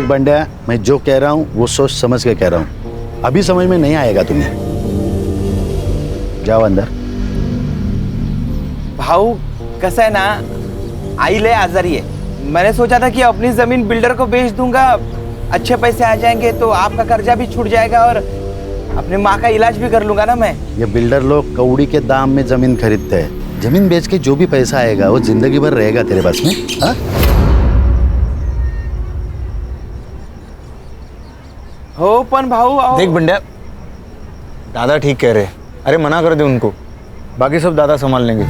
बंड्या, मैं जो कह रहा हूँ वो सोच समझ के कह रहा हूँ। अभी समझ में नहीं आएगा तुम्हें। जाओ अंदर। भाऊ कसं आहे ना, आई ले आजारी है। मैंने सोचा था कि अपनी जमीन बिल्डर को बेच दूंगा, अच्छे पैसे आ जाएंगे तो आपका कर्जा भी छूट जाएगा और अपने माँ का इलाज भी कर लूंगा ना मैं। ये बिल्डर लोग कौड़ी के दाम में जमीन खरीदते हैं। जमीन बेच के जो भी पैसा आएगा वो जिंदगी भर रहेगा तेरे पास में। हाँ? हो पण भाऊ देख बंड्या, दादा ठीक कह रहे हैं। अरे मना कर दे उनको, बाकी सब दादा संभाल लेंगे।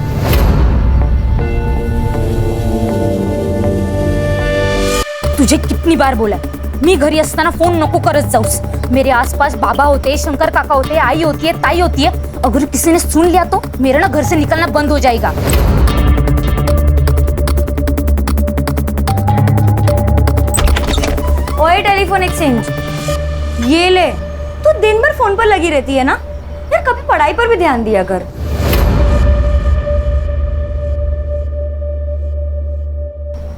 तुझे कितनी बार बोला मी घरी असताना फोन नको करत जाऊस। मेरे आसपास बाबा होते, शंकर काका होते, आई होती है, ताई होती है। अगर किसी ने सुन लिया तो मेरा ना घर से निकलना बंद हो जाएगा। ओए टेलीफोन एक्सचेंज, ये ले। तू दिन भर फोन पर लगी रहती है ना यार, कभी पढ़ाई पर भी ध्यान दिया कर।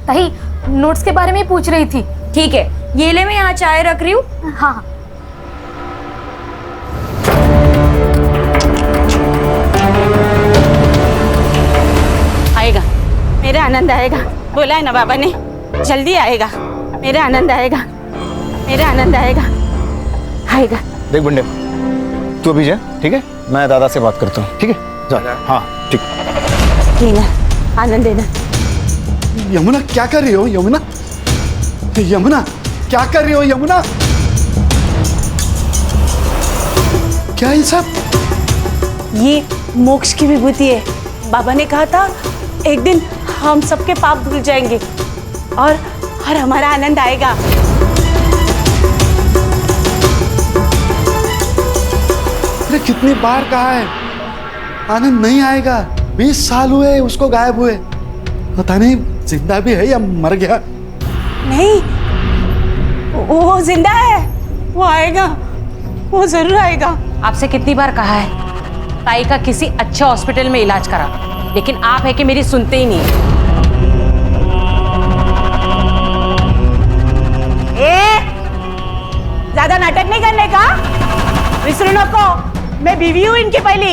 ताई नोट्स के बारे में ही पूछ रही थी। ठीक है, ये ले, मैं यहाँ चाय रख रही हूँ। हाँ आएगा, मेरा आनंद आएगा। बोला है ना बाबा ने, जल्दी आएगा। मेरा आनंद आएगा, मेरा आनंद आएगा, आएगा। देख बंड्या, तू अभी जा, ठीक है? मैं दादा से बात करता हूँ, ठीक है? जा। हाँ ठीक। लेना आनंद देना। यमुना क्या कर रही हो? यमुना, यमुना क्या कर रही हो? यमुना क्या ये सब? ये मोक्ष की विभूति है। बाबा ने कहा था एक दिन हम सबके पाप धुल जाएंगे और हमारा आनंद आएगा। अरे कितनी बार कहा है आनंद नहीं आएगा। 20 साल हुए उसको गायब हुए, पता नहीं जिंदा भी है या मर गया। नहीं, वो जिंदा है, वो आएगा, वो जरूर आएगा। आपसे कितनी बार कहा है ताई का किसी अच्छे हॉस्पिटल में इलाज करा, लेकिन आप है कि मेरी सुनते ही नहीं। ज्यादा नाटक नहीं करने का, विसरू नको। मैं बीवी हूँ इनकी पहली।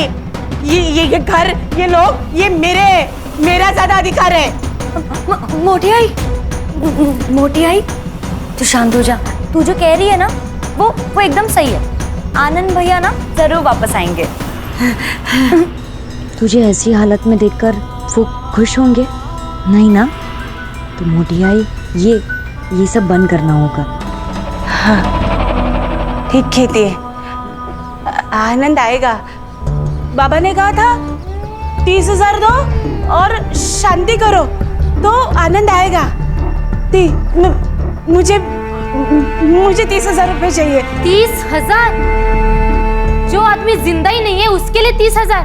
ये घर, ये लोग, ये मेरा ज्यादा अधिकार है। मोटी आई, मोटी आई, तू शांत हो जा। तू जो कह रही है ना वो एकदम सही है। आनंद भैया ना जरूर वापस आएंगे। तुझे ऐसी हालत में देखकर वो खुश होंगे? नहीं ना? तो मोटी आई, ये सब बंद करना होगा। हाँ, ठीक कहती है। आनंद आएगा। बाबा ने कहा था 30,000 दो और शांति करो तो आनंद आएगा। मुझे 30,000 रुपए चाहिए। 30,000? जो आदमी जिंदा ही नहीं है उसके लिए 30,000?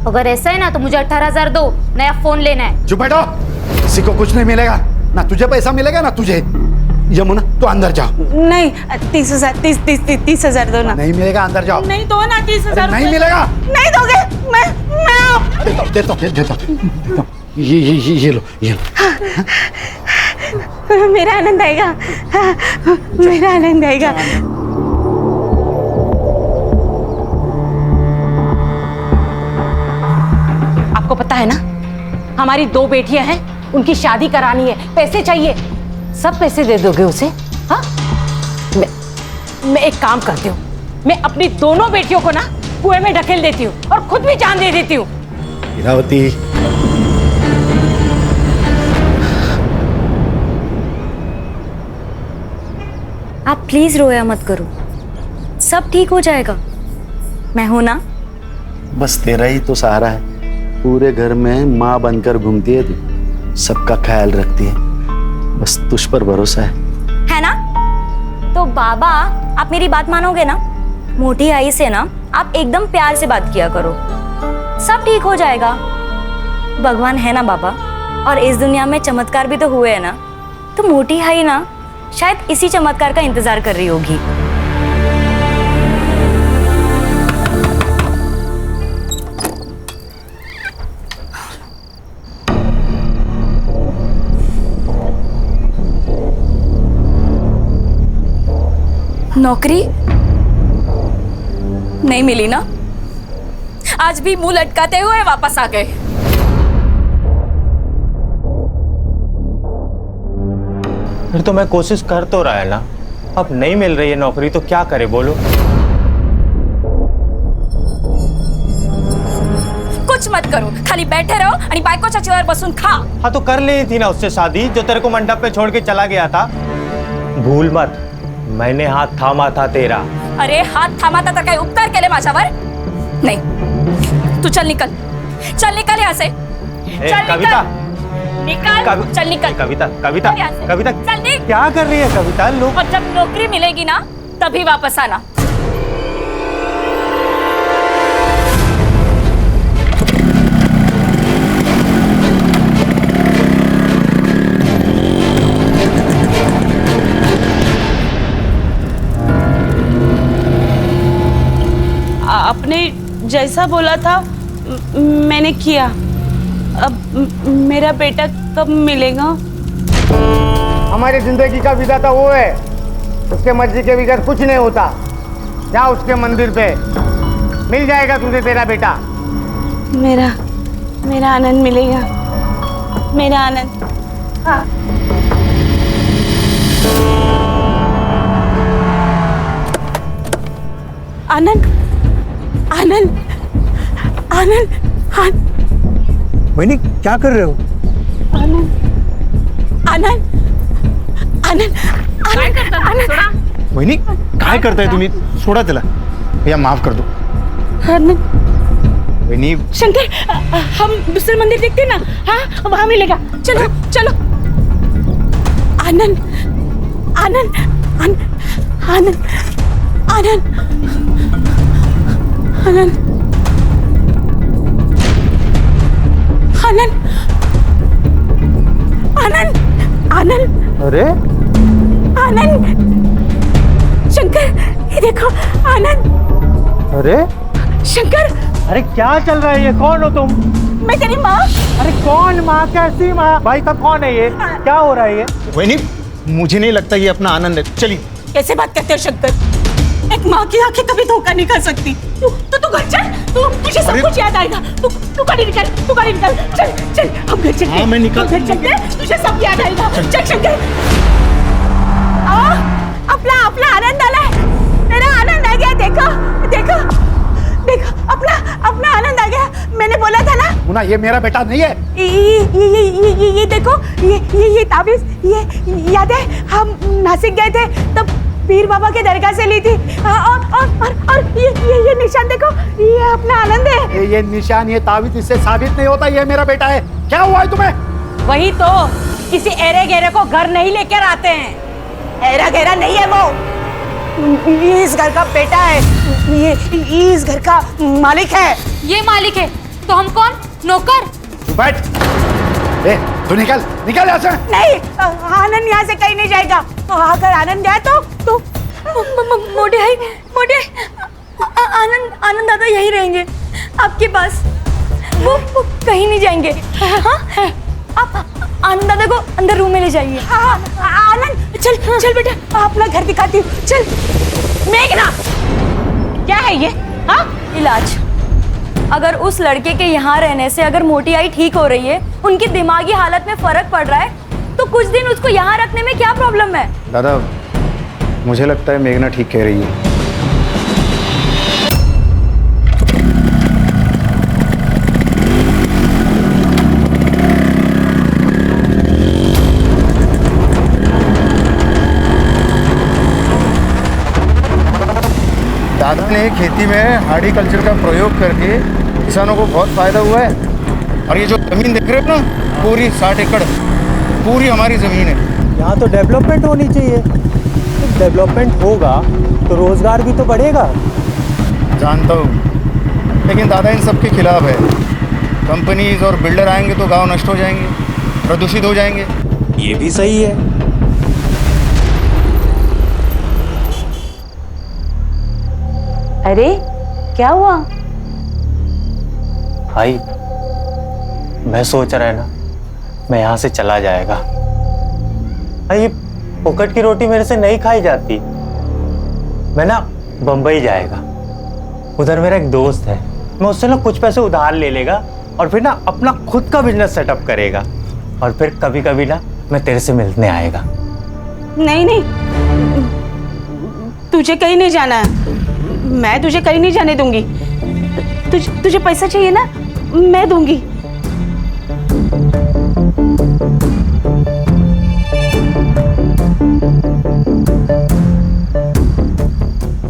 अगर ऐसा है ना तो मुझे 18,000 दो, नया फोन लेना है। चुप बैठो, किसी को कुछ नहीं मिलेगा, ना तुझे पैसा मिलेगा ना तुझे। यमुना तो अंदर जाओ। नहीं, 30,000 दो ना। नहीं मिलेगा, अंदर जाओ। नहीं दो ना 30,000। नहीं मिलेगा। नहीं दोगे? मैं देता हूं। ये लो। मेरा आनंद आएगा, मेरा आनंद आएगा। आपको पता है ना, हमारी 2 बेटियां हैं, उनकी शादी करानी है, पैसे चाहिए। सब पैसे दे दोगे उसे? हाँ, मैं एक काम करती हूँ, मैं अपनी दोनों बेटियों को ना कुएं में ढकेल देती हूँ और खुद भी जान दे देती हूँ। इरावती, आप प्लीज रोया मत करो, सब ठीक हो जाएगा। मैं हूं ना। बस तेरा ही तो सहारा है। पूरे घर में माँ बनकर घूमती है तू, सबका ख्याल रखती है, बस तुझ पर भरोसा है ना? तो बाबा, आप मेरी बात मानोगे ना? मोटी आई से ना आप एकदम प्यार से बात किया करो, सब ठीक हो जाएगा। भगवान है ना बाबा, और इस दुनिया में चमत्कार भी तो हुए हैं ना। तो मोटी आई ना शायद इसी चमत्कार का इंतजार कर रही होगी। नौकरी नहीं मिली ना? आज भी मुंह लटकाते हुए वापस आ गए। फिर तो मैं कोशिश कर तो रहा है ना, अब नहीं मिल रही है नौकरी तो क्या करे बोलो। कुछ मत करो, खाली बैठे रहो आणि बायको चचीवर बसून खा। हाँ तो कर ली थी ना उससे शादी जो तेरे को मंडप पे छोड़ के चला गया था। भूल मत, मैंने हाथ थामा था तेरा। अरे हात थांबा तर काही उपकार केले माझ्यावर? नहीं, तू चल निकल, चल निकल यहाँ से। चल कविता निकल, चल निकल। कविता कविता यहाँ से। कविता चल निकल। क्या कर रही है कविता? लोग और जब नौकरी मिलेगी ना तभी वापस आना। आपने जैसा बोला था मैंने किया। अब मेरा बेटा कब मिलेगा? हमारी जिंदगी का विधाता वो है, उसके मर्जी के बगैर कुछ नहीं होता। जा उसके मंदिर पे, मिल जाएगा तुझे तेरा बेटा। मेरा आनंद मिलेगा, मेरा आनंद। हाँ। आनंद आनंद आनंद वहीनी क्या कर रहे हो? आनंद आनंद आनंद आनंद वहीनी काय करताय तुम्ही? सोडा त्याला भैया, माफ कर दो। आनंद वहीनी शंकर, हम दूसरे मंदिर देखते हैं ना? हाँ, वहां मिलेगा। चलो चलो। आनंद आनंद आनंद आनंद आनंद आनंद आनंद आनंद आनंद। अरे आनंद, शंकर ये देखो आनंद। अरे शंकर, अरे क्या चल रहा है ये? कौन हो तुम? मैं तेरी माँ। अरे कौन माँ? कैसी माँ? भाई साहब कौन है ये? क्या हो रहा है ये? वहीनी मुझे नहीं लगता ये अपना आनंद है। चलिए। कैसे बात करते हो शंकर? एक माँ की आंखें कभी धोखा नहीं खा सकती। तू घर चल, तुझे सब कुछ याद आएगा। तू गाड़ी निकाल, चल चल हम घर चलते। हाँ, मैं निकाल- घर चलते, तुझे सब याद आएगा। चल शंकर। अपना आनंद आला है, मेरा आनंद आ गया। देखो देखो देखो, अपना आनंद आ गया। मैंने बोला था ना मुन्ना, ये मेरा बेटा नहीं है। ये देखो, ये ताबीज, ये याद है हम नासिक गए थे तब पीर बाबा के दरगाह से ली थी। और ये निशान देखो, ये अपना आनंद है। ये निशान, ये ताबीज इससे साबित नहीं होता ये मेरा बेटा है। क्या हुआ है तुम्हें? वही तो, किसी एरे गेरे को घर नहीं लेकर आते हैं। एरा गहरा नहीं है वो, ये इस घर का बेटा है। ये इस घर का मालिक है। ये मालिक है तो हम कौन? नौकर? तू बैठ। तू निकल यहाँ से। नहीं, आनंद यहाँ से कहीं नहीं जाएगा। अगर आनंद गया तो मोटे भाई, आनंद दादा यहीं रहेंगे आपके पास। वो कहीं नहीं जाएंगे। हाँ? आप आनंद दादा को अंदर रूम में ले जाइए। आनंद चल बेटा, अपना घर दिखाती हूँ। चल। मेघना, क्या है ये? हाँ, इलाज। अगर उस लड़के के यहाँ रहने से अगर मोटी आई ठीक हो रही है, उनकी दिमागी हालत में फर्क पड़ रहा है, तो कुछ दिन उसको यहाँ रखने में क्या प्रॉब्लम है? दादा मुझे लगता है मेघना ठीक कह रही है। दादा ने खेती में हार्टिकल्चर का प्रयोग करके किसानों को बहुत फायदा हुआ है। और ये जो जमीन देख रहे हो ना, पूरी 60 एकड़ पूरी हमारी जमीन है। यहाँ तो डेवलपमेंट होनी चाहिए। डेवलपमेंट होगा तो रोजगार भी तो बढ़ेगा। जानता हूँ, लेकिन दादा इन सब के खिलाफ है। कंपनीज और बिल्डर आएंगे तो गांव नष्ट हो जाएंगे, प्रदूषित हो जाएंगे। ये भी सही है। अरे क्या हुआ? भाई मैं सोच रहा है ना, मैं यहाँ से चला जाएगा। ये फोकट की रोटी मेरे से नहीं खाई जाती। मैं ना बम्बई जाएगा। उधर मेरा एक दोस्त है, मैं उससे ना कुछ पैसे उधार ले लेगा और फिर ना अपना खुद का बिजनेस सेटअप करेगा। और फिर कभी कभी ना मैं तेरे से मिलने आएगा। नहीं नहीं, तुझे कहीं नहीं जाना है। मैं तुझे कहीं नहीं जाने दूंगी। तुझे पैसा चाहिए ना, मैं दूंगी।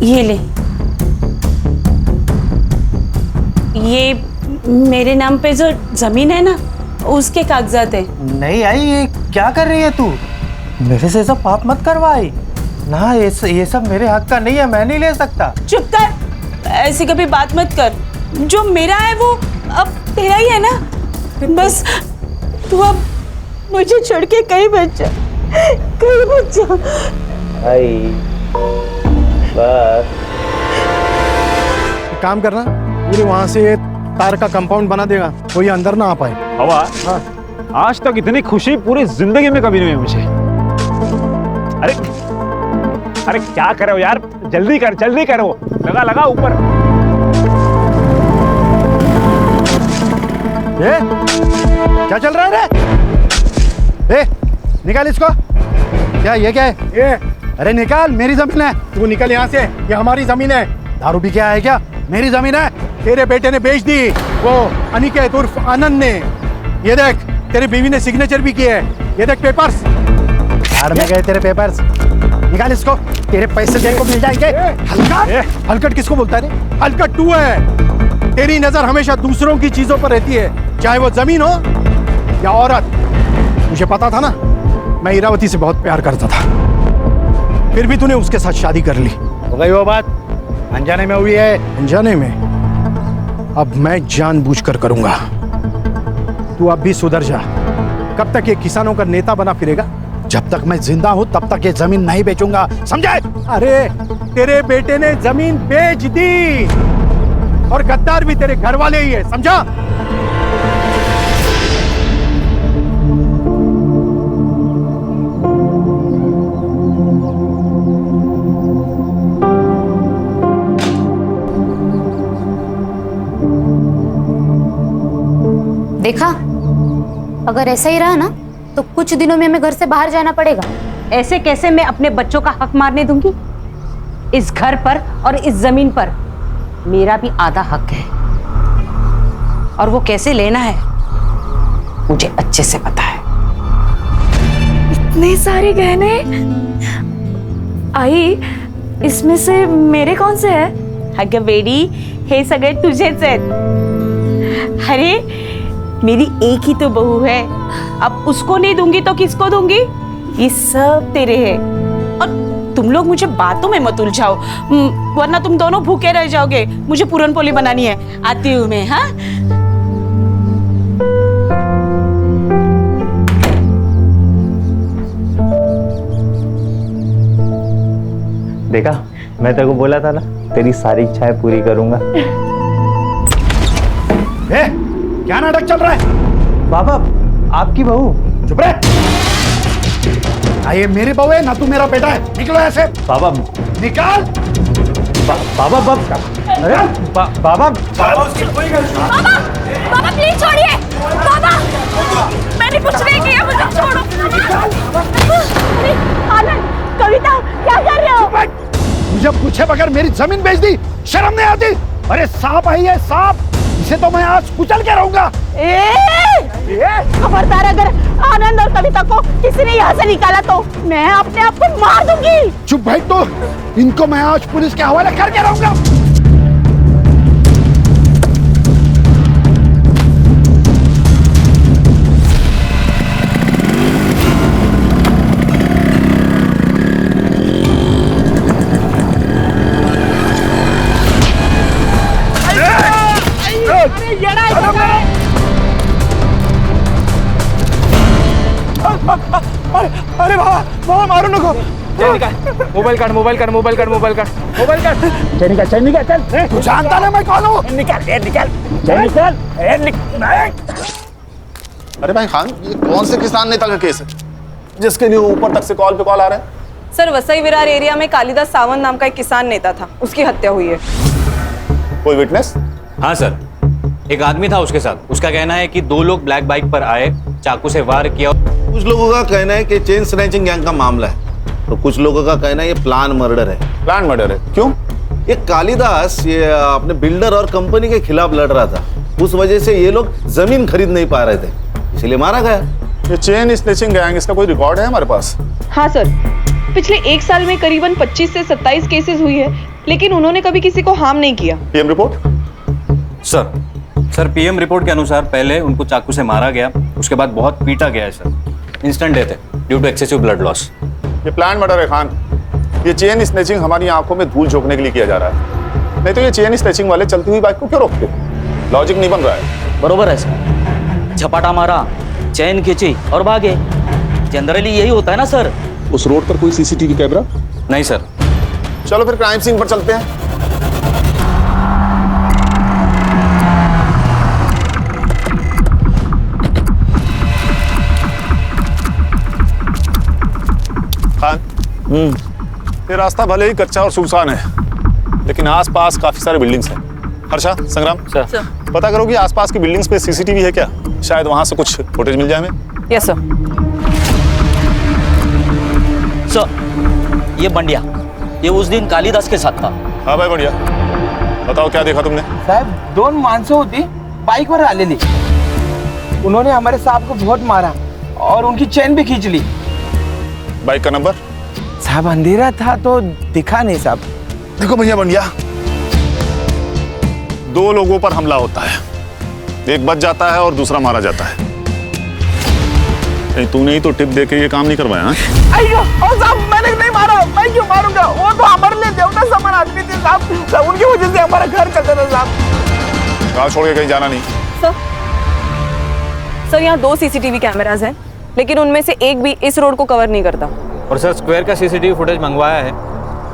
ये ले, ये मेरे नाम पे जो जमीन है ना, उसके कागजात है। नहीं आई, ये क्या कर रही है तू? मेरे से सब पाप मत करवाई ना, ये सब मेरे हक का नहीं है, मैं नहीं ले सकता। चुप कर, ऐसी कभी बात मत कर। जो मेरा है वो अब तेरा ही है ना। बस तू अब मुझे छोड़ के कहीं मत जा, कहीं मत जा। आई बस काम करना, पूरे वहां से तार का कंपाउंड बना देगा, कोई अंदर ना आ पाए। हवा, आज तक इतनी खुशी पूरी जिंदगी में कभी नहीं हुई मुझे। अरे क्या कर रहे हो यार, जल्दी करो, लगा ऊपर। ये क्या चल रहा है रे? निकाल इसको। क्या है ये? अरे निकाल, मेरी जमीन है। तू निकल यहाँ से, ये हमारी जमीन है। दारू भी क्या है क्या? मेरी जमीन है। तेरे बेटे ने बेच दी, वो अनिकेत उर्फ आनंद ने। ये देख, तेरी बीवी ने सिग्नेचर भी किए है। ये देख पेपर्स। बाहर में गए तेरे पेपर्स। निकाल इसको, तेरे पैसे तेरे को मिल जाएंगे। हलकट? हलकट किसको बोलता है रे? हलकट तू है। तेरी नजर हमेशा दूसरों की चीजों पर रहती है, चाहे वो जमीन हो या औरत। मुझे पता था ना, मैं इरावती से बहुत प्यार करता था, फिर भी तूने उसके साथ शादी कर ली। हो गई वो बात, अनजाने में हुई है। अनजाने में? अब मैं जानबूझकर करूंगा। तू अब भी सुधर जा। कब तक ये किसानों का नेता बना फिरेगा? जब तक मैं जिंदा हूं तब तक ये जमीन नहीं बेचूंगा, समझे? अरे तेरे बेटे ने जमीन बेच दी, और गद्दार भी तेरे घर वाले ही है, समझा? देखा, अगर ऐसा ही रहा ना तो कुछ दिनों में हमें घर से बाहर जाना पड़ेगा। ऐसे कैसे मैं अपने बच्चों का हक मारने दूंगी? इस घर पर और इस जमीन पर मेरा भी आधा हक है, और वो कैसे लेना है मुझे अच्छे से पता है। इतने सारे गहने। आई, इसमें से मेरे कौन से है? अगं बेडी, हे सगळे तुझेच आहेत। अरे मेरी एक ही तो बहू है, अब उसको नहीं दूंगी तो किसको दूंगी? ये सब तेरे हैं। और तुम लोग मुझे बातों में मत उलझाओ, वरना तुम दोनों भूखे रह जाओगे। मुझे पूरन पोली बनानी है, आती हूँ मैं। हाँ, देखा, मैं तेरे को बोला था ना, तेरी सारी इच्छाएं पूरी करूंगा। क्या नाटक चल रहा है? बाबा, आपकी बहू। चुप रहे। ना ये मेरी बहू है, ना तू मेरा बेटा है। निकलो ऐसे। बाबा निकाल। बाबा अरे बाबा बाबा प्लीज छोड़िए। बाबा, मैंने कुछ नहीं किया, मुझे छोड़ो। अरे आनंद, कविता, क्या कर रहे हो? मुझे पूछे बगैर मेरी जमीन बेच दी, शर्म नहीं आती? अरे सांप है ये, सांप। इसे तो मैं आज कुचल के रहूंगा। खबरदार, अगर आनंद और कविता को किसी ने यहाँ से निकाला तो मैं अपने आप को मार दूंगी। चुप भाई, तो इनको मैं आज पुलिस के हवाले करके रहूंगा। अरे बाबा मारो नको। मोबाइल काट। चल निकाल, चल। तू जानता ना मैं कौन हूँ? निकाल। अरे भाई खान, ये कौन से किसान नेता का केस है जिसके लिए ऊपर तक से कॉल पे कॉल आ रहा है? सर वसई विरार एरिया में कालिदास सावंत नाम का एक किसान नेता था, उसकी हत्या हुई है। कोई विटनेस? हाँ सर, एक आदमी था उसके साथ। उसका कहना है कि 2 लोग ब्लैक बाइक पर आए, चाकू से वार किया। कुछ लोगों का कहना है कि चेन स्नैचिंग गैंग का मामला है, तो कुछ लोगों का कहना है ये प्लान मर्डर है। प्लान मर्डर है? क्यों? ये कालिदास ये अपने बिल्डर और कंपनी के खिलाफ लड़ रहा था, उस वजह से ये लोग जमीन खरीद नहीं पा रहे थे, इसलिए मारा गया। ये चेन स्नैचिंग गैंग, इसका कोई रिकॉर्ड है हमारे पास? हाँ सर, पिछले 1 साल में करीबन 25 से 27 केसेस हुई है, लेकिन उन्होंने कभी किसी को हार्म नहीं किया। PM report? Sir PM report के अनुसार पहले उनको चाकू से मारा गया, उसके बाद बहुत पीटा गया है सर। इंस्टेंट डेथ है due to excessive blood loss. ये प्लान मर्डर है खान। ये चेन स्नैचिंग हमारी आंखों में धूल झोंकने के लिए किया जा रहा है, नहीं तो ये चेन स्नैचिंग वाले चलती हुई बाइक को क्यों रोकते? लॉजिक नहीं बन रहा है। बरोबर है सर, झपाटा मारा, चैन खींची और भागे। जनरली यही होता है ना सर। उस रोड पर कोई सीसीटीवी कैमरा? नहीं सर। चलो फिर क्राइम सीन पर चलते हैं। खान, ये रास्ता भले ही कच्चा और सुनसान है, लेकिन आसपास काफी सारे बिल्डिंग्स हैं। हर्षा, संग्राम, सर पता करो कि आसपास की बिल्डिंग्स पे सीसीटीवी है क्या, शायद वहां से कुछ फुटेज मिल जाए हमें। Yes sir. सर ये बंडिया, ये उस दिन कालिदास के साथ था। हाँ भाई बढ़िया, बताओ क्या देखा तुमने? साहब 2 माणसं होती बाइक पर आलेली, उन्होंने हमारे साहब को बहुत मारा और उनकी चेन भी खींच ली। बाइक का नंबर? साहब अंधेरा था तो दिखा नहीं साहब। देखो भैया बंडिया, 2 लोगों पर हमला होता है, एक बच जाता है और दूसरा मारा जाता है। नहीं तूने ही तो टिप देके ये काम नहीं करवाया? अयो साहब, मैंने नहीं मारा, मैं क्यों मारूंगा? वो तो हमारे लिए देवता समान आदमी थे साहब, उनकी वजह से हमारा घर चलता था साहब। कहाँ छोड़ के कहीं जाना नहीं? सर यहाँ 2 सीसीटीवी कैमरास हैं, लेकिन उनमें से एक भी इस रोड को कवर नहीं करता। और सर स्क्वायर का सीसीटीवी फुटेज मंगवाया है।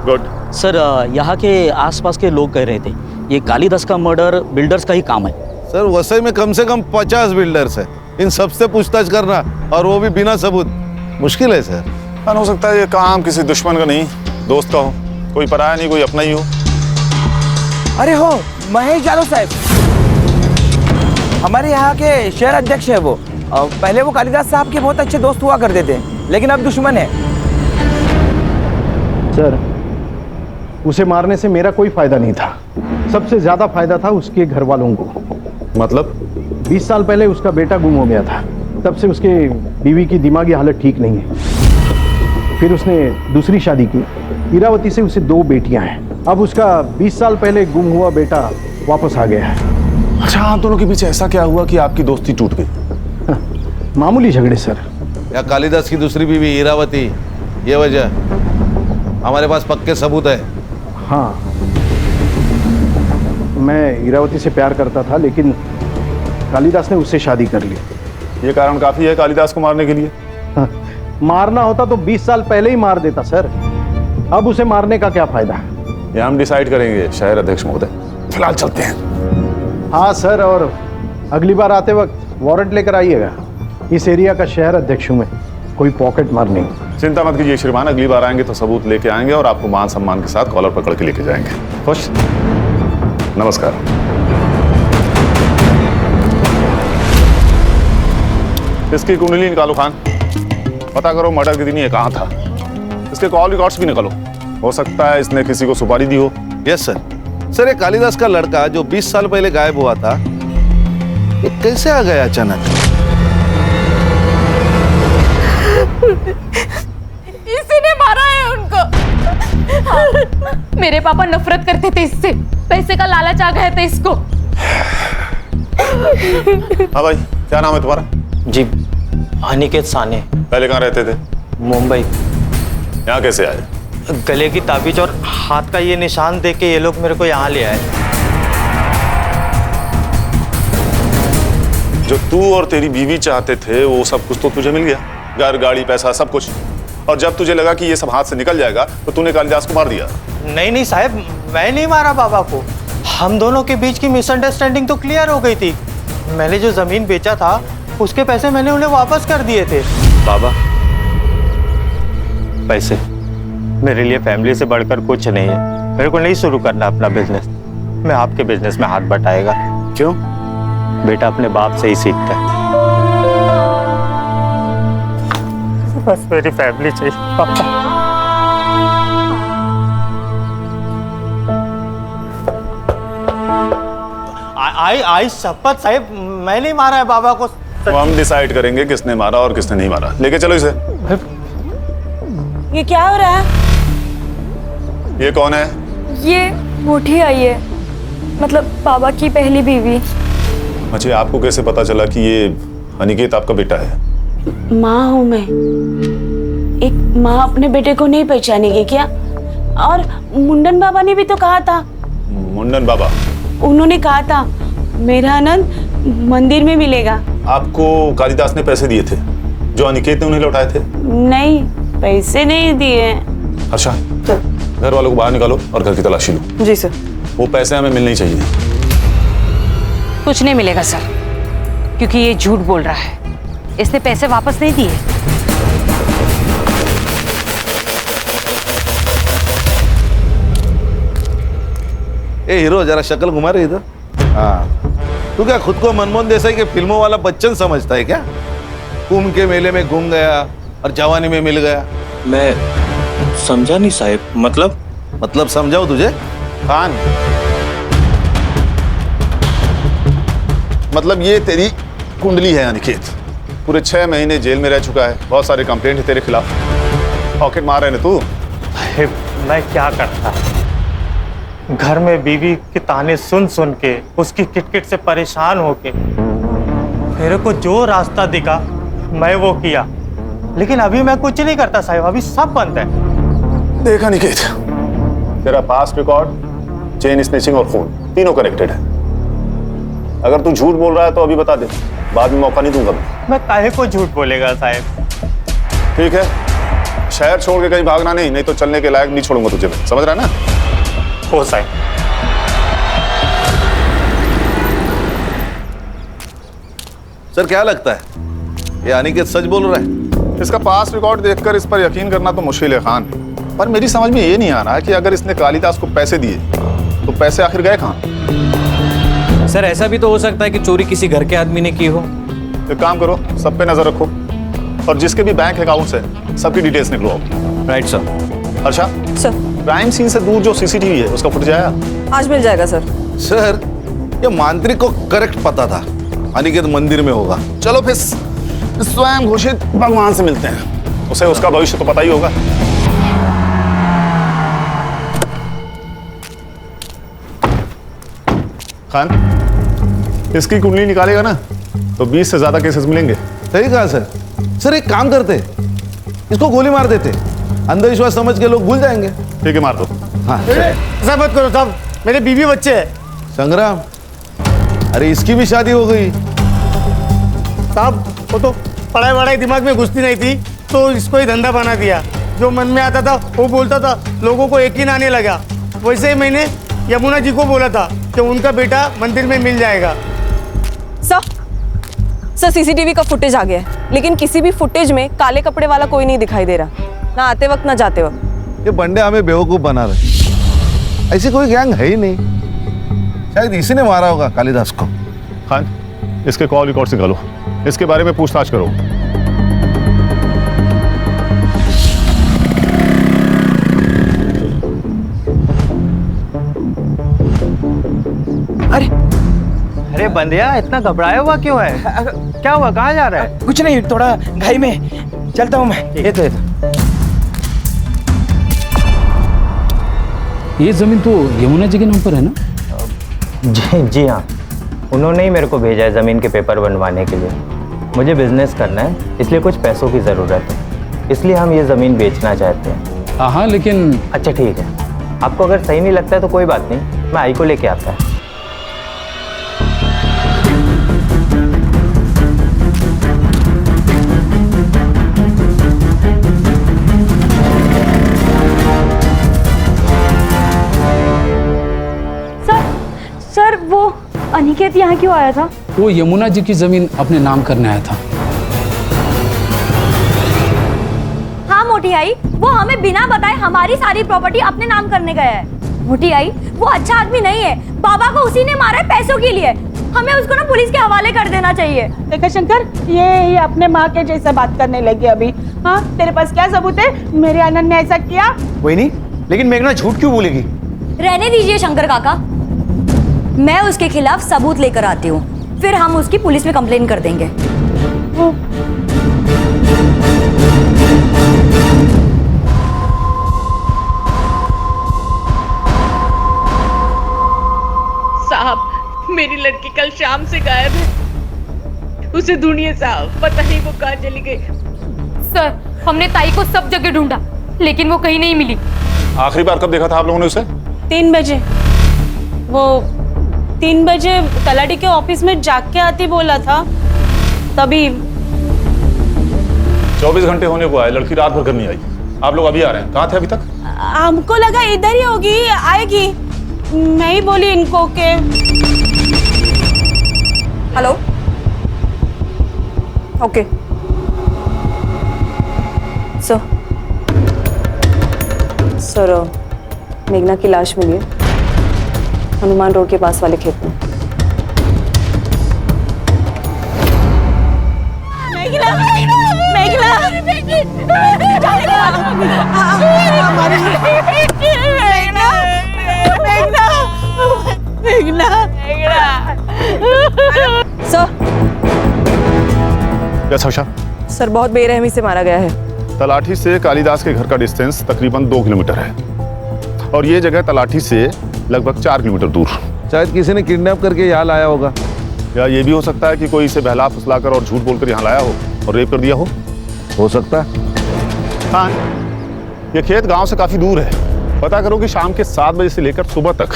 गुड। सर यहाँ के आसपास के लोग कह रहे थे ये कालिदास का मर्डर बिल्डर्स का ही काम है। सर वसई में कम से कम 50 बिल्डर्स है, इन सबसे पूछताछ करना और वो भी बिना सबूत मुश्किल है सर। हो सकता है ये काम किसी दुश्मन का नहीं, दोस्त का हो, कोई पराया नहीं कोई अपना ही हो। अरे हो महेश यादव साहब, हमारे यहाँ के शहर अध्यक्ष है वो। पहले वो कालिदास साहब के बहुत अच्छे दोस्त हुआ करते थे, लेकिन अब दुश्मन है। सर उसे मारने से मेरा कोई फायदा नहीं था, सबसे ज्यादा फायदा था उसके घर वालों को। मतलब 20 साल पहले उसका बेटा गुम हो गया था, तब से उसके बीवी की दिमागी हालत ठीक नहीं है। फिर उसने दूसरी शादी की, इरावती से उसे 2 बेटियां हैं। अब उसका 20 साल पहले गुम हुआ बेटा वापस आ गया है। अच्छा, आप दोनों के बीच ऐसा क्या हुआ कि आपकी दोस्ती टूट गई? मामूली झगड़े सर। या कालिदास की दूसरी बीवी इरावती, ये वजह? हमारे पास पक्के सबूत है। हाँ, मैं इरावती से प्यार करता था, लेकिन कालिदास ने उससे शादी कर ली। ये कारण काफी है कालिदास को मारने के लिए? हाँ, मारना होता तो 20 साल पहले ही मार देता सर, अब उसे मारने का क्या फायदा? ये हम डिसाइड करेंगे शहर अध्यक्ष महोदय, फिलहाल चलते हैं। हाँ सर, और अगली बार आते वक्त वारंट लेकर आइएगा। इस एरिया का शहर अध्यक्ष हूँ मैं, कोई पॉकेट मार नहीं। चिंता मत कीजिए श्रीमान, अगली बार आएंगे तो सबूत लेके आएंगे और आपको मान सम्मान के साथ कॉलर पकड़ के लेके जाएंगे। खुश? नमस्कार। इसकी कुंडली निकालो खान, पता करो मर्डर के दिन ये कहाँ था। इसके कॉल रिकॉर्ड्स भी निकालो, हो सकता है इसने किसी को सुपारी दी हो। Yes sir. सर ये कालिदास का लड़का जो 20 साल पहले गायब हुआ था, ये कैसे आ गया अचानक? इसी ने मारा है उनको। हाँ, मेरे पापा नफरत करते थे इससे, पैसे का लालच आ गया था इसको। हाँ भाई, क्या नाम है तुम्हारा? जी अनिकेत साने। पहले कहाँ रहते थे? मुंबई। यहाँ कैसे आए? गले की ताबीज और हाथ का ये निशान देख के ये लोग मेरे को यहाँ ले आए। जो तू और तेरी बीवी चाहते थे वो सब कुछ तो तुझे मिल गया, घर गाड़ी पैसा सब कुछ, और जब तुझे लगा कि ये सब हाथ से निकल जाएगा तो तूने कालिदास को मार दिया। नहीं नहीं साहब, मैं नहीं मारा बाबा को, हम दोनों के बीच की मिसअंडरस्टैंडिंग तो क्लियर हो गई थी। मैंने जो जमीन बेचा था उसके पैसे मैंने उन्हें वापस कर दिए थे। बाबा पैसे मेरे लिए फैमिली से बढ़कर कुछ नहीं है। मेरे को नहीं शुरू करना अपना बिजनेस। मैं आपके बिजनेस में हाथ बटाएगा। क्यों? बेटा अपने बाप से ही सीखता है। बस मेरी फैमिली चाहिए पापा। आई शपथ साहिब, मैं नहीं मारा है बाबा को। तो हम डिसाइड करेंगे किसने मारा और किसने नहीं मारा। लेके चलो इसे। ये क्या हो रहा है? ये कौन है? ये मोटी आई है, मतलब बाबा की पहली बीवी। अच्छा, आपको कैसे पता चला कि ये अनिकेत आपका बेटा है? माँ हूँ मैं। एक माँ अपने बेटे को नहीं पहचानेगी क्या? और मुंडन बाबा ने भी तो कहा था। मुंडन बाबा? उन्होंने कहा था मेरा आनंद मंदिर में मिलेगा। आपको कालिदास ने पैसे दिए थे जो अनिकेत ने उन्हें लौटाए थे? नहीं, पैसे नहीं दिए। अच्छा, घर वालों को बाहर निकालो और घर की तलाशी लो। जी सर। वो पैसे हमें मिलने ही चाहिए। कुछ नहीं मिलेगा सर, क्योंकि ये झूठ बोल रहा है। इसने पैसे वापस नहीं दिए। ए हीरो, जरा शक्ल घुमा रही इधर। हाँ, तू क्या खुद को मनमोहन देसाई के फिल्मों वाला बच्चन समझता है क्या? कुंभ के मेले में घूम गया और जवानी में मिल गया। मैं समझा नहीं साहिब। मतलब समझाओ तुझे? खान, मतलब ये तेरी कुंडली है अनिकेत। पूरे 6 महीने जेल में रह चुका है। बहुत सारे कंप्लेंट है तेरे खिलाफ। पॉकेट मार रहे ना तू। मैं क्या करता? घर में बीवी के ताने सुन सुन के, उसकी किटकिट से परेशान होके मेरे को जो रास्ता दिखा मैं वो किया। लेकिन अभी मैं कुछ नहीं करता साहिब, अभी सब बंद है। देखा अनिकेत, तेरा पास्ट रिकॉर्ड, चेन स्नेचिंग और फोन तीनों कनेक्टेड है। अगर तू झूठ बोल रहा है तो अभी बता दे, बाद में मौका नहीं दूंगा मैं काहे को झूठ बोलेगा साहिब? ठीक है, शहर छोड़ के कहीं भागना नहीं तो चलने के लायक नहीं छोड़ूंगा तुझे। समझ रहा है ना? हो साहिब। सर, क्या लगता है ये अनिकेत सच बोल रहा है? इसका पास्ट रिकॉर्ड देखकर इस पर यकीन करना तो मुश्किल है खान, पर मेरी समझ में ये नहीं आ रहा कि अगर इसने कालिदास को पैसे दिए तो पैसे आखिर गए कहाँ? सर, ऐसा भी तो हो सकता है कि चोरी किसी घर के आदमी ने की हो। एक काम करो, सब पे नजर रखो और जिसके भी बैंक अकाउंट्स है सबकी डिटेल्स निकलवाओ। Right sir. अच्छा सर, क्राइम सीन से दूर जो सीसीटीवी है उसका फुटेज आया? आज मिल जाएगा सर। सर, ये मांत्रिक को करेक्ट पता था अनिकेत मंदिर में होगा। चलो फिर स्वयं घोषित भगवान से मिलते हैं, उसे उसका भविष्य तो पता ही होगा। खान, इसकी कुंडली निकालेगा ना तो 20 से ज्यादा केसेस मिलेंगे। सही कहा सर। सर, एक काम करते, इसको गोली मार देते, अंधविश्वास समझ के लोग भूल जाएंगे। ठीक है, मार दो। हाँ, ऐसा मत करो साहब, मेरे बीवी बच्चे हैं। संग्राम, अरे इसकी भी शादी हो गई। साहब, वो तो पढ़ाई वढ़ाई दिमाग में घुसती नहीं थी तो इसको ही धंधा बना दिया। जो मन में आता था वो बोलता था, लोगों को यकीन आने लगा। वैसे ही मैंने यमुना जी को बोला था कि उनका बेटा मंदिर में मिल जाएगा। सर, सीसीटीवी का फुटेज आ गया है, लेकिन किसी भी फुटेज में काले कपड़े वाला कोई नहीं दिखाई दे रहा, ना आते वक्त ना जाते वक्त। ये बंदे हमें बेवकूफ बना रहे। ऐसी कोई गैंग है ही नहीं। शायद इसी ने मारा होगा कालिदास को। खान, इसके कॉल रिकॉर्ड्स निकालो, इसके बारे में पूछताछ करो। अरे बंदिया, इतना घबराया हुआ क्यों है? क्या हुआ, कहाँ जा रहा है? कुछ नहीं, थोड़ा घाई में चलता हूँ मैं। ये तो ये जमीन तो यमुना जी के नाम पर है ना? जी हाँ, उन्होंने ही मेरे को भेजा है ज़मीन के पेपर बनवाने के लिए। मुझे बिजनेस करना है, इसलिए कुछ पैसों की ज़रूरत है, इसलिए हम ये ज़मीन बेचना चाहते हैं। हाँ, लेकिन अच्छा ठीक है, आपको अगर सही नहीं लगता है तो कोई बात नहीं, मैं आई को लेके आता है। सर, वो अनिकेत यहाँ क्यों आया था? वो यमुना जी की जमीन अपने नाम करने आया था। हाँ मोटी आई वो हमें बिना बताए हमारी सारी प्रॉपर्टी अपने नाम करने गया है। मोटी आई वो अच्छा आदमी नहीं है, बाबा को उसी ने मारा है पैसों के लिए। हमें उसको ना पुलिस के हवाले कर देना चाहिए। देखा शंकर, ये अपने माँ के जैसे बात करने लगी अभी। हाँ, तेरे पास क्या सबूत है मेरे आनंद ने ऐसा किया? वही नहीं, लेकिन मेघना झूठ क्यों बोलेगी? रहने दीजिए शंकर काका, मैं उसके खिलाफ सबूत लेकर आती हूँ, फिर हम उसकी पुलिस में कंप्लेन कर देंगे। साहब, मेरी लड़की कल शाम से गायब है। उसे ढूंढिए साहब, पता नहीं वो कहाँ चली गई। सर, हमने ताई को सब जगह ढूंढा लेकिन वो कहीं नहीं मिली। आखिरी बार कब देखा था आप लोगों ने उसे? 3 बजे। वो 3 बजे तलाटी के ऑफिस में जाग के आती बोला था, तभी। 24 घंटे होने को आए, लड़की रात भर घर नहीं आई। आप लोग अभी आ रहे हैं, कहाँ थे अभी तक? हमको लगा इधर ही होगी, आएगी। मैं ही बोली इनको के। हेलो, ओके सर, मेघना की लाश मिली है हनुमान रोड के पास वाले खेत में। मेघना, मेघना, सर, बहुत बेरहमी से मारा गया है। तलाठी से कालिदास के घर का डिस्टेंस तकरीबन 2 किलोमीटर है और ये जगह तलाठी से लगभग 4 किलोमीटर दूर। शायद किसी ने किडनैप करके यहाँ लाया होगा, या ये भी हो सकता है कि कोई इसे बहला फुसलाकर और झूठ बोलकर यहाँ लाया हो और रेप कर दिया हो सकता है। हाँ, ये खेत गांव से काफी दूर है। पता करो कि शाम के 7 बजे से लेकर सुबह तक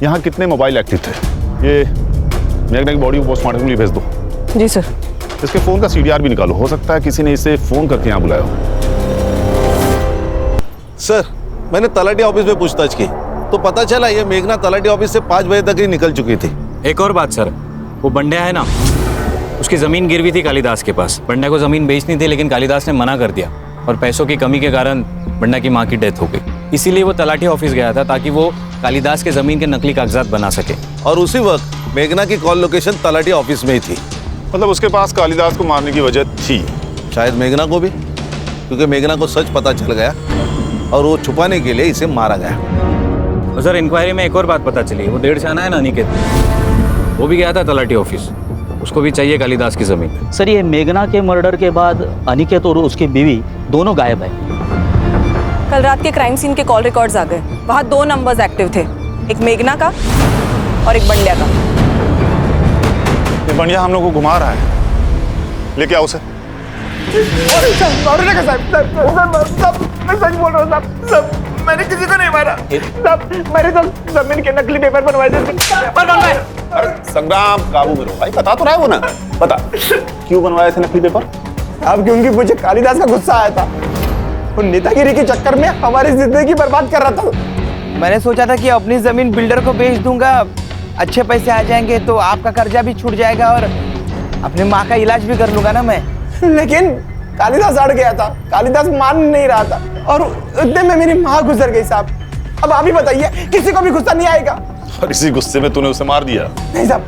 यहाँ कितने मोबाइल एक्टिव थे। ये मेघना की बॉडी को पोस्टमार्टम के लिए भेज दो। जी सर। इसके फोन का CDR भी निकालो, हो सकता है किसी ने इसे फोन करके यहाँ बुलाया हो। सर, मैंने तलाटी ऑफिस में पूछताछ की तो पता चला ये मेघना तलाटी ऑफिस से 5 बजे तक ही निकल चुकी थी। एक और बात सर, वो बंड्या है ना, उसकी जमीन गिरवी थी कालिदास के पास। बंड्या को जमीन बेचनी थी लेकिन कालिदास ने मना कर दिया और पैसों की कमी के कारण बंड्या की माँ की डेथ हो गई। इसीलिए वो तलाटी ऑफिस गया था ताकि वो कालिदास के जमीन के नकली कागजात बना सके। और उसी वक्त मेघना की कॉल लोकेशन तलाटी ऑफिस में ही थी। मतलब उसके पास कालिदास को मारने की वजह थी। शायद मेघना को भी, क्योंकि मेघना को सच पता चल गया और वो छुपाने के लिए इसे मारा गया। और सर, इंक्वायरी में एक और बात पता चली, वो 1.5 साल है ना अनिकेत, वो भी गया था तलाटी ऑफिस, उसको भी चाहिए कालिदास की जमीन। सर, ये मेघना के मर्डर के बाद अनिकेत और उसकी बीवी दोनों गायब है। कल रात के क्राइम सीन के कॉल रिकॉर्ड्स आ गए। वहाँ 2 नंबर्स एक्टिव थे, एक मेघना का और एक बंड्या का। ये बंड्या हम लोग को घुमा रहा है, लेके आओ उसे। मैं सच बोल रहा हूँ साहब, मैंने किसी को नहीं मारा साहब। मैंने तो जमीन के नकली पेपर बनवाए थे। संग्राम, काबू में रहो भाई, बता तो रहा है वो ना, बता क्यों बनवाए थे नकली पेपर? अब क्योंकि मुझे कालिदास का गुस्सा आया था, वो नेतागिरी के चक्कर में हमारी जिंदगी बर्बाद कर रहा था। मैंने सोचा था कि अपनी जमीन बिल्डर को बेच दूंगा, अच्छे पैसे आ जाएंगे तो आपका कर्जा भी छूट जाएगा और अपने माँ का इलाज भी कर लूंगा ना मैं। लेकिन कालिदास अड़ गया था, कालिदास मान नहीं रहा था और उतने में मेरी माँ गुजर गई साहब। अब आप ही बताइए, किसी को भी गुस्सा नहीं आएगा? और इसी गुस्से में तूने उसे मार दिया? नहीं साहब,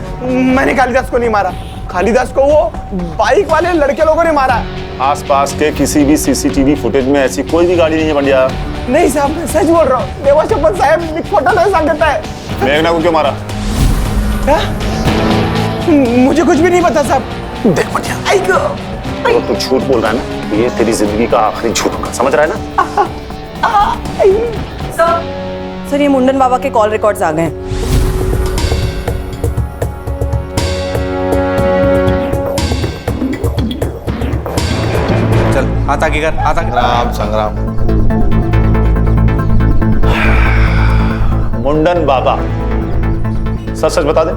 मैंने कालिदास को नहीं मारा, कालिदास को वो बाइक वाले लड़के लोगों ने मारा। आसपास के किसी भी CCTV फुटेज में ऐसी कोई भी गाड़ी नहीं है बंड्या। नहीं साहब, मैं सच बोल रहा हूँ, देवा शपथ साहब खोटा नहीं सकता है। मेघना को क्यों मारा? मुझे कुछ भी नहीं पता साहब। देख बंड्या, तो तू झूठ बोल रहा है ना, ये तेरी जिंदगी का आखिरी झूठ होगा, समझ रहा है ना? सर, ये मुंडन बाबा के कॉल रिकॉर्ड्स आ गए हैं। चल, हाथ आगे कर, हाथ आगे। राम संग्राम। मुंडन बाबा, सच सच बता दे,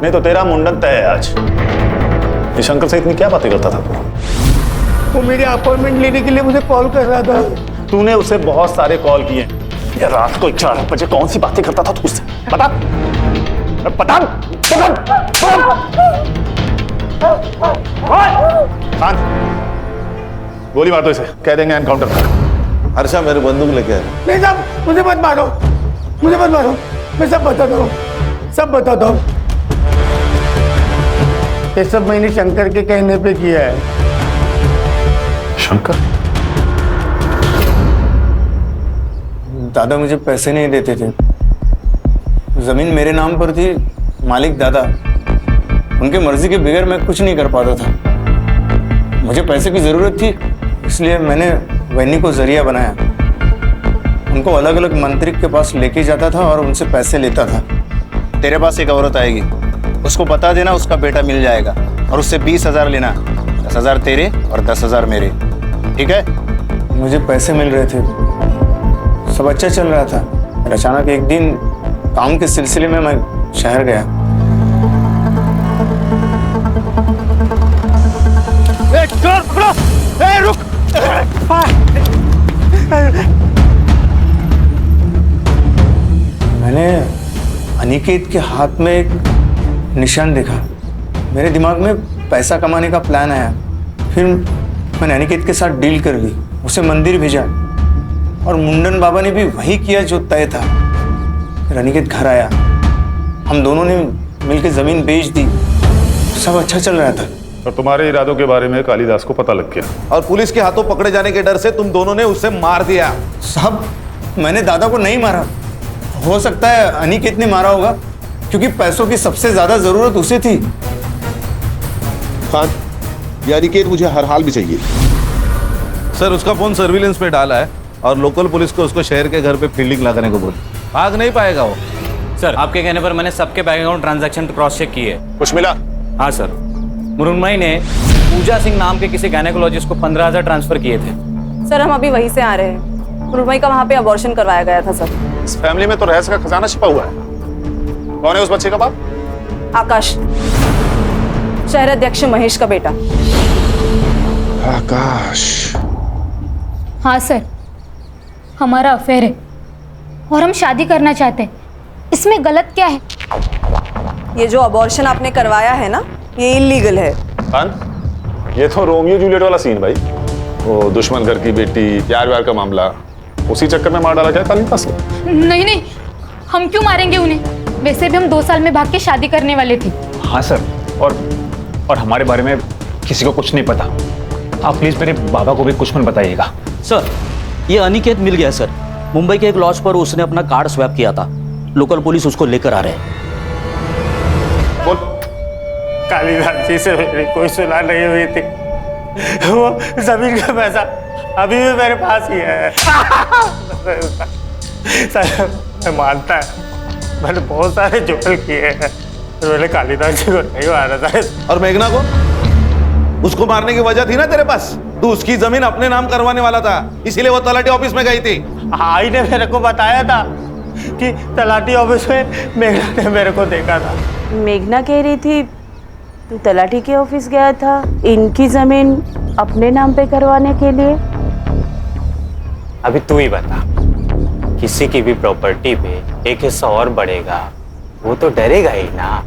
नहीं तो तेरा मुंडन तय है आज। ये शंकर से इतनी क्या बातें करता था तू? वो मेरी अपॉइंटमेंट लेने के लिए मुझे कॉल कर रहा था। तूने उसे बहुत सारे कॉल किए। ये रात को 11 बजे कौन सी बातें करता था तू उससे? बता बता बता। 5 गोली मार दो इसे, कह देंगे एनकाउंटर था। हर्षा मेरे बंदूक लेके आए। नहीं साहब, मुझे मत मारो, मुझे मत मारो, मैं सब बताता हूँ, सब बताता हूँ। ये सब मैंने शंकर के कहने पे किया है। शंकर? दादा मुझे पैसे नहीं देते थे, जमीन मेरे नाम पर थी, मालिक दादा, उनके मर्जी के बगैर मैं कुछ नहीं कर पाता था। मुझे पैसे की जरूरत थी, इसलिए मैंने वैनी को जरिया बनाया। उनको अलग अलग मंत्री के पास लेके जाता था और उनसे पैसे लेता था। तेरे पास एक औरत आएगी, उसको बता देना उसका बेटा मिल जाएगा और उससे 20,000 लेना, 10,000 तेरे और 10,000 मेरे, ठीक है? मुझे पैसे मिल रहे थे, सब अच्छा चल रहा था। और अचानक एक दिन काम के सिलसिले में मैं शहर गया। रुक। मैंने अनिकेत के हाथ में एक निशान देखा। मेरे दिमाग में पैसा कमाने का प्लान आया। फिर मैंने अनिकेत के साथ डील कर ली, उसे मंदिर भेजा और मुंडन बाबा ने भी वही किया जो तय था। फिर अनिकेत घर आया, हम दोनों ने मिलकर जमीन बेच दी, सब अच्छा चल रहा था। और तुम्हारे इरादों के बारे में कालिदास को पता लग गया और पुलिस के हाथों पकड़े जाने के डर से तुम दोनों ने उसे मार दिया। साहब, मैंने दादा को नहीं मारा, हो सकता है अनिकेत ने मारा होगा, क्योंकि पैसों की सबसे ज्यादा जरूरत उसे थी। खान, ये अनिकेत मुझे हर हाल में चाहिए। सर, उसका फोन सर्विलेंस पे डाला है और लोकल पुलिस को उसको शहर के घर पे फील्डिंग लगाने को बोल। भाग नहीं पाएगा वो। सर, आपके कहने पर मैंने सबके bank account transaction cross check किए। कुछ मिला? हाँ सर, मुरुन्मई ने पूजा सिंह नाम के किसी गायनेकोलॉजिस्ट को 15,000 ट्रांसफर किए थे। सर, हम अभी वहीं से आ रहे हैं। मुरुन्मई का वहाँ पे अबॉर्शन करवाया गया था सर। इस फैमिली में तो रहस्य का खजाना छिपा हुआ है। कौन है उस बच्चे का बाप? आकाश, शहर अध्यक्ष महेश का बेटा। आकाश? हाँ सर, हमारा अफेयर है और हम शादी करना चाहते हैं। इसमें गलत क्या है? ये जो अबॉर्शन आपने करवाया है ना, ये इलीगल है। खान, ये तो रोमियो जूलियट वाला सीन भाई। वो दुश्मन घर की बेटी, प्यार व्यार का मामला, उसी चक्कर में मार डाला क्या कालिदास को? नहीं नहीं, हम क्यों मारेंगे उन्हें? वैसे भी हम 2 साल में भाग के शादी करने वाले थे। हाँ सर, और हमारे बारे में किसी को कुछ नहीं पता। आप प्लीज मेरे बाबा को भी कुछ मत बताइएगा। सर, ये अनिकेत मिल गया सर। मुंबई के एक लॉज पर उसने अपना कार्ड स्वैप किया था। लोकल पुलिस उसको लेकर आ रहे हैं। कालिदास जी से मेरी कोई सुलह नहीं हुई थी। वो जमीन का पैसा अभी भी मेरे पास ही है। सर, मैं मानता है मैंने बहुत सारे जुगल किए हैं, मैंने कालिदास जी को नहीं मारा था। और मेघना को? उसको मारने की वजह थी ना तेरे पास। तू उसकी जमीन अपने नाम करवाने वाला था, इसीलिए वो तलाटी ऑफिस में गई थी। आई ने मेरे को बताया था कि तलाटी ऑफिस में मेघना ने मेरे को देखा था। मेघना कह रही थी तू तलाटी के ऑफिस गया था इनकी जमीन अपने नाम पे करवाने के लिए। अभी तू ही बता, किसी की भी प्रॉपर्टी पे एक हिस्सा और बढ़ेगा, वो तो डरेगा ही ना।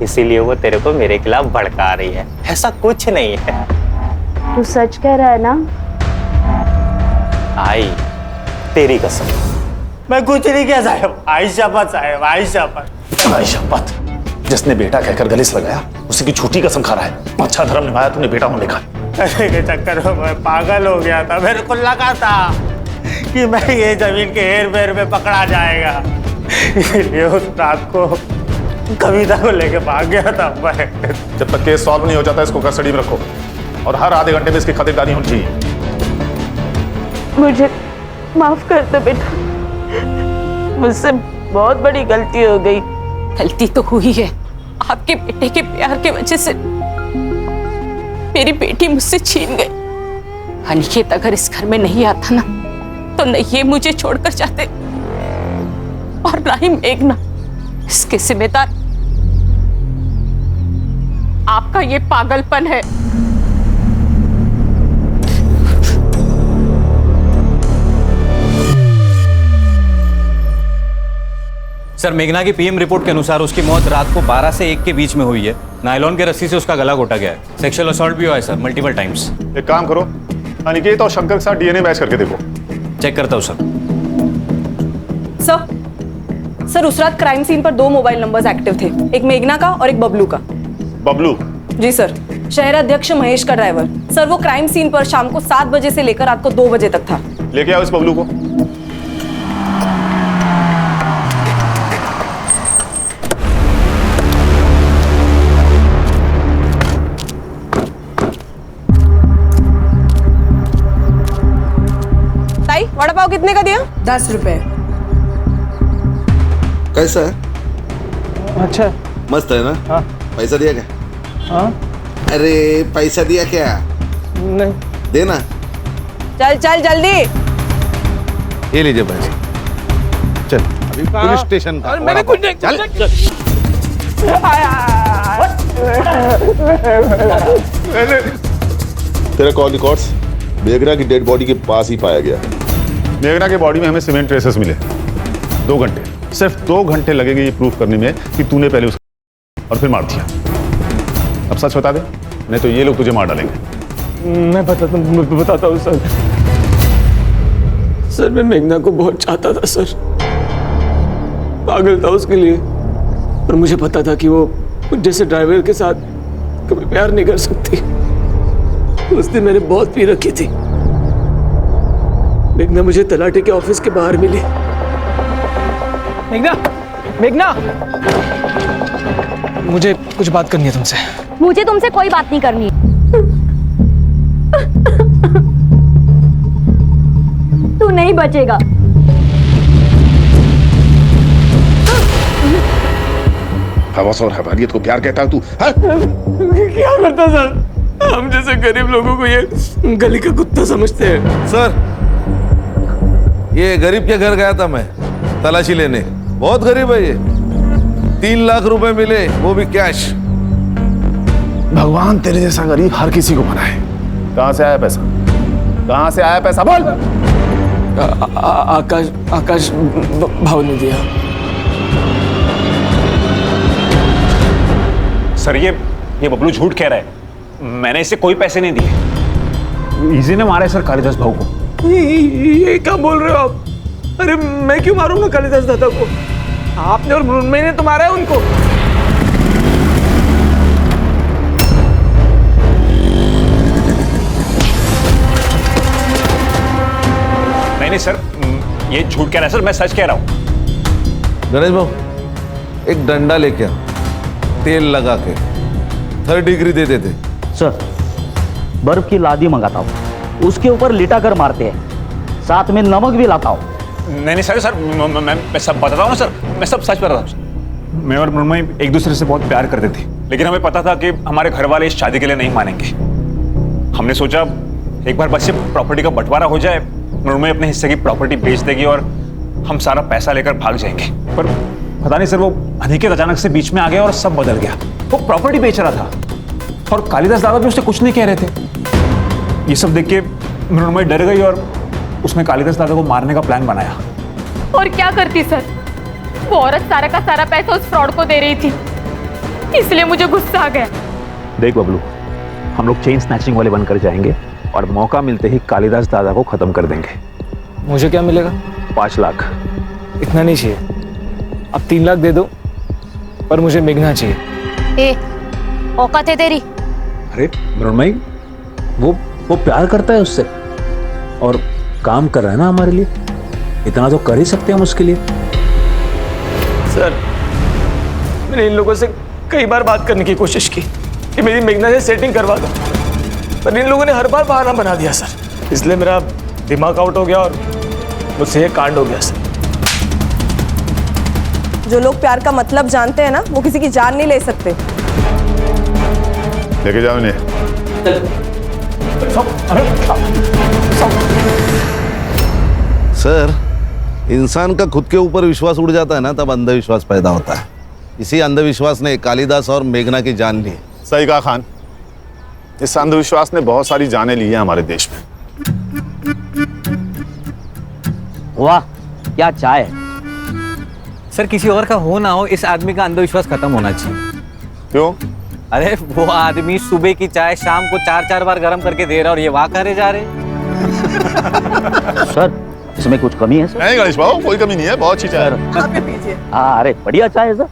इसीलिए वो तेरे को मेरे खिलाफ भड़का रही है। ऐसा कुछ नहीं है। तू सच कह रहा है ना? आई तेरी कसम। मैं कुछ नहीं किया साहब। आई शपथ साहब, आई शपथ। आई शपथ? जिसने बेटा कहकर गले से लगाया उसी की झूठी कसम खा रहा है। अच्छा धर्म निभाया तूने बेटा होने का। पैसे के चक्कर में मैं पागल हो गया था। मेरे को लगा था कि मैं ये जमीन के हेर फेर में पकड़ा जाएगा, इसलिए उस रात को कविता को लेके भाग गया था मैं। जब तक केस सॉल्व नहीं हो जाता इसको कस्टडी में रखो और हर आधे घंटे में इसकी खातिरदारी होनी चाहिए। मुझे माफ कर दो बेटा, मुझसे बहुत बड़ी गलती हो गई। गलती तो हुई है। आपके बेटे के प्यार के वजह से मेरी बेटी मुझसे छीन गई। अनिकेत अगर इस घर में नहीं आता ना, तो न ये मुझे छोड़कर जाते और ना ही मेघना। इसके जिम्मेदार आपका ये पागलपन है। सर, मेघना की पीएम रिपोर्ट के अनुसार उसकी मौत रात को 12 से 1 के बीच में हुई है। नायलॉन के रस्सी से उसका गला घोटा गया है। सेक्सुअल असॉल्ट भी हुआ है सर, मल्टीपल टाइम्स। एक काम करो, अनिकेत और शंकर के साथ डीएनए मैच करके देखो। चेक करता हूँ सर। सर उस रात क्राइम सीन पर 2 मोबाइल नंबर्स एक्टिव थे, एक मेघना का और एक बबलू का। बबलू? जी सर, शहर अध्यक्ष महेश का ड्राइवर। सर वो क्राइम सीन पर शाम को 7 बजे से लेकर रात को 2 बजे तक था। लेके आओ इस बबलू को। ताई वड़ा पाव कितने का दिया? 10 रुपए। कैसा है? अच्छा मस्त है ना? हाँ। पैसा दिया क्या? हाँ? अरे पैसा दिया क्या? नहीं। देना। चल चल जल्दी। ये लीजिए पैसे। चल अभी पुलिस स्टेशन का। मैंने कुछ नहीं। चल तेरा कॉल रिकॉर्ड्स मेघना की डेड बॉडी के पास ही पाया गया। मेघना के बॉडी में हमें सीमेंट ट्रेसेस मिले। 2 घंटे, सिर्फ 2 घंटे लगेंगे ये प्रूफ करने में कि तूने पहले उसको और फिर मार दिया। अब सच बता दे, नहीं तो ये लोग तुझे मार डालेंगे। मैं बताता हूँ सर। सर मैं मेघना को बहुत चाहता था सर, पागल था उसके लिए, और मुझे पता था कि वो जैसे ड्राइवर के साथ कभी प्यार नहीं कर सकती। उस दिन मैंने बहुत पी रखी थी। मेघना मुझे तलाटी के ऑफिस के बाहर मिली। मेघना, मेघना, मुझे कुछ बात करनी है तुमसे। मुझे तुमसे कोई बात नहीं करनी। तू नहीं बचेगा। हवस और हवालियत को प्यार कहता है तू? क्या करता सर? हम जैसे गरीब लोगों को ये गली का कुत्ता समझते हैं। सर ये गरीब के घर गया था मैं तलाशी लेने। बहुत गरीब है ये। 3 लाख रुपए मिले, वो भी कैश। भगवान तेरे जैसा गरीब हर किसी को बनाए। कहां से आया पैसा? कहां से आया पैसा? बोल। आकाश भाव ने दिया। सर ये बबलू झूठ कह रहा है। मैंने इसे कोई पैसे नहीं दिए। इजी ने मारा है सर कालिदास भाऊ को। ये क्या बोल रहे हो आप? अरे मैं क्यों मारूंगा कालिदास दादा को? आपने और मृण्मयी ने तो मारा है उनको। नहीं सर, ये झूठ कह रहा है सर, मैं सच कह रहा हूं। गणेश भाऊ एक डंडा लेके आ, तेल लगा के 3rd डिग्री दे देते। सर बर्फ की लादी मंगाता हूँ, उसके ऊपर लिटा कर मारते हैं, साथ में नमक भी लाता हूँ। नहीं सर मैं सब बताता हूँ ना सर, मैं सब सच बताता हूँ। मैं और मृण्मयी एक दूसरे से बहुत प्यार करते थे, लेकिन हमें पता था कि हमारे घर वाले इस शादी के लिए नहीं मानेंगे। हमने सोचा एक बार बस ये प्रॉपर्टी का बंटवारा हो जाए, मृण्मयी अपने हिस्से की प्रॉपर्टी बेच देगी और हम सारा पैसा लेकर भाग जाएंगे। पर पता नहीं सर, वो अनिकेत अचानक से बीच में आ गया और सब बदल गया। वो प्रॉपर्टी बेच रहा था और कालिदास दादा भी उससे कुछ नहीं कह रहे थे। ये सब देख के मृण्मयी डर गई और उसने कालिदास दादा को मारने का प्लान बनाया। और क्या करती सर, वो औरत सारा का सारा पैसा उस फ्रॉड को दे रही थी, इसलिए मुझे गुस्सा आ गया। देख बबलू, हम लोग चेन स्नैचिंग वाले बनकर जाएंगे और मौका मिलते ही कालिदास दादा को खत्म कर देंगे। मुझे क्या मिलेगा? 5 लाख। इतना नहीं चाहिए, अब 3 लाख दे दो, पर मुझे मेघना चाहिए। ए, औकात है तेरी? अरे मृण्मयी, वो प्यार करता है उससे और काम कर रहा है ना हमारे लिए, इतना तो कर ही सकते हैं हम उसके लिए। सर मैंने इन लोगों से कई बार बात करने की कोशिश की कि मेरी मेघना से सेटिंग करवा दो, पर इन लोगों ने हर बार बहाना बना दिया सर, इसलिए मेरा दिमाग आउट हो गया और मुझसे ये कांड हो गया सर। जो लोग प्यार का मतलब जानते हैं ना, वो किसी की जान नहीं ले सकते। लेके जाओ इन्हें। सर इंसान का खुद के ऊपर विश्वास उड़ जाता है ना, तब अंधविश्वास पैदा होता है। इसी अंधविश्वास ने कालिदास और मेघना की जान ली। सही कहा खान, इस अंधविश्वास ने बहुत सारी जानें ली हैं हमारे देश में। वाह क्या चाय है। सर किसी और का हो ना हो, इस आदमी का अंधविश्वास खत्म होना चाहिए। क्यों? अरे वो आदमी सुबह की चाय शाम को 4-4 बार गर्म करके दे रहा और ये वाह करे जा रहे। सर इसमें कुछ कमी है सर? नहीं गणेश बाबू, कोई कमी नहीं है, बहुत अच्छी चाय है। हाँ अरे बढ़िया चाय है सर।